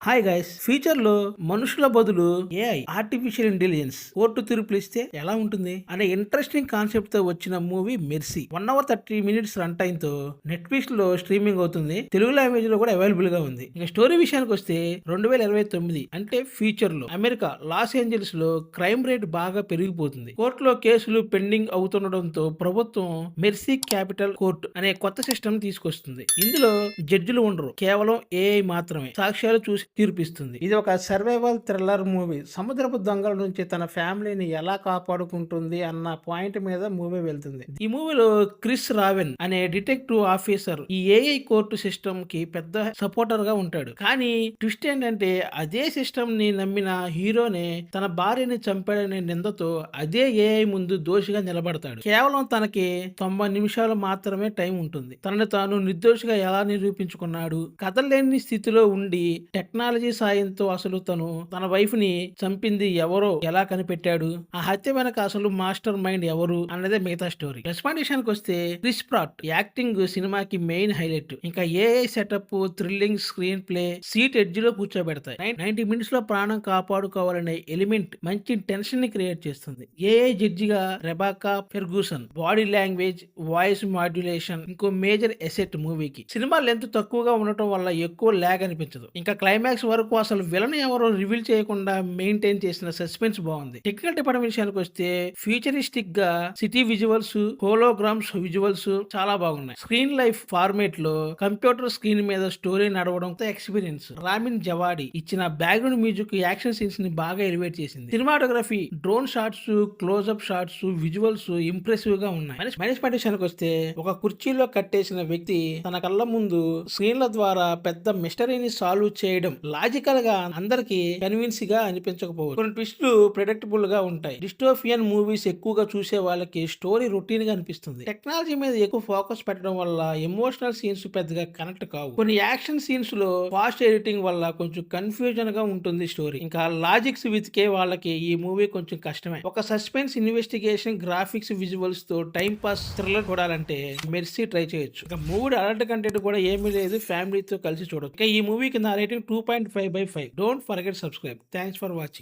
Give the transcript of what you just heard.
Hi guys, future లో మనుషుల బదులు ఏఐ ఆర్టిఫిషియల్ ఇంటెలిజెన్స్ కోర్టు తీర్పులు ఇస్తే ఎలా ఉంటుంది అనే ఇంట్రెస్టింగ్ కాన్సెప్ట్ తో వచ్చిన movie mercy 1 hour 30 minutes run time తో నెట్ఫ్లిక్స్ లో స్ట్రీమింగ్ అవుతుంది. తెలుగు లాంగ్వేజ్ లో కూడా అవైలబుల్ గా ఉంది. ఇక స్టోరీ విషయానికి వస్తే 2029 అంటే ఫ్యూచర్ లో అమెరికా లాస్ ఏంజల్స్ లో క్రైమ్ రేట్ బాగా పెరిగిపోతుంది. కోర్టులో కేసులు పెండింగ్ అవుతుండడంతో ప్రభుత్వం మెర్సీ క్యాపిటల్ కోర్టు అనే కొత్త సిస్టమ్ తీసుకొస్తుంది. ఇందులో జడ్జిలు ఉండరు, కేవలం ఏఐ మాత్రమే సాక్ష్యాలు చూసి తీర్పిస్తుంది. ఇది ఒక సర్వైవల్ థ్రిల్లర్ మూవీ. సముద్రపు దొంగల నుంచి తన ఫ్యామిలీని ఎలా కాపాడుకుంటుంది అన్న పాయింట్ మీద మూవీ వెళ్తుంది. ఈ మూవీలో క్రిస్ రావెన్ అనే డిటెక్టివ్ ఆఫీసర్ ఈ ఏఐ కోర్టు సిస్టమ్ కి పెద్ద సపోర్టర్ గా ఉంటాడు. కానీ ట్విస్ట్ ఏంటంటే అదే సిస్టమ్ ని నమ్మిన హీరోనే తన భార్యని చంపాడనే నిందతో అదే ఏఐ ముందు దోషిగా నిలబడతాడు. కేవలం తనకి 90 నిమిషాలు మాత్రమే టైం ఉంటుంది. తనని తాను నిర్దోషిగా ఎలా నిరూపించుకున్నాడు, కథలేని స్థితిలో ఉండి టెక్నాలజీ సాయంతో అసలు తన వైఫ్ ని చంపింది ఎవరో ఎలా కనిపెట్టాడు, ఆ హత్య వెనక అసలు మాస్టర్ మైండ్ ఎవరు అన్నదే మిగతా స్టోరీ. రెస్పాండేషన్కి వస్తే క్రిస్ ప్రాట్ యాక్టింగ్ సినిమాకి మెయిన్ హైలైట్. ఇంకా AI setup, thrilling screen play seat edge లో కూర్చోబెడతాయి. 90 minutes లో ప్రాణం కాపాడుకోవాలనే ఎలిమెంట్ మంచి టెన్షన్ ని క్రియేట్ చేస్తుంది. ఏఐ జడ్జిగా Rebecca Ferguson body language, voice modulation ఇంకో మేజర్ ఎసెట్ మూవీకి. సినిమా లెంత్ తక్కువగా ఉండటం వల్ల ఎక్కువ ల్యాగ్ అనిపించదు. ఇంకా క్లైమాక్స్ వరకు అసలు విలన్ ఎవరో రివీల్ చేయకుండా మెయింటైన్ చేసిన సస్పెన్స్ బాగుంది. టెక్నికల్ డిపార్ట్మెంట్ విషయానికి వస్తే ఫ్యూచరిస్టిక్ గా సిటీ విజువల్స్, హోలోగ్రామ్స్ విజువల్స్ చాలా బాగున్నాయి. స్క్రీన్ లైఫ్ ఫార్మేట్ లో కంప్యూటర్ స్క్రీన్ మీద స్టోరీ నడవడంతో ఎక్స్పీరియన్స్. రామిన్ జవాడి ఇచ్చిన బ్యాక్గ్రౌండ్ మ్యూజిక్ యాక్షన్ సీన్స్ ని బాగా ఎలివేట్ చేసింది. Cinematography, drone shots, close up shots, visuals impressive గా ఉన్నాయి. మైనస్ పాయింట్ విషయానికి వస్తే ఒక కుర్చీలో కట్టేసిన వ్యక్తి తన కళ్ళ ముందు స్క్రీన్ల ద్వారా పెద్ద మిస్టరీని సాల్వ్ చేయడం లాజికల్ గా అందరికి కన్విన్స్ గా అనిపించకపోవచ్చు. కొన్ని ట్విస్టులు ప్రెడిక్టబుల్ గా ఉంటాయి. డిస్టోపియన్ మూవీస్ ఎక్కువగా చూసే వాళ్ళకి స్టోరీ రొటీన్ గా అనిపిస్తుంది. టెక్నాలజీ మీద ఎక్కువ ఫోకస్ పెట్టడం వల్ల ఎమోషనల్ సీన్స్ పెద్దగా కనెక్ట్ కావు. కొన్ని యాక్షన్ సీన్స్ లో ఫాస్ట్ ఎడిటింగ్ వల్ల కొంచెం కన్ఫ్యూజన్ గా ఉంటుంది స్టోరీ. ఇంకా లాజిక్స్ వెతికే వాళ్ళకి ఈ మూవీ కొంచెం కష్టమే. ఒక సస్పెన్స్, ఇన్వెస్టిగేషన్, గ్రాఫిక్స్, విజువల్స్ తో టైం పాస్ థ్రిల్లర్ చూడాలంటే మెర్సీ ట్రై చేయొచ్చు. ఇంకా మూవీ అలర్ట్ కంటెంట్ కూడా ఏమీ లేదు, ఫ్యామిలీతో కలిసి చూడొచ్చు. ఈ మూవీకి నా rating 2.5/5. Don't forget subscribe. Thanks for watching.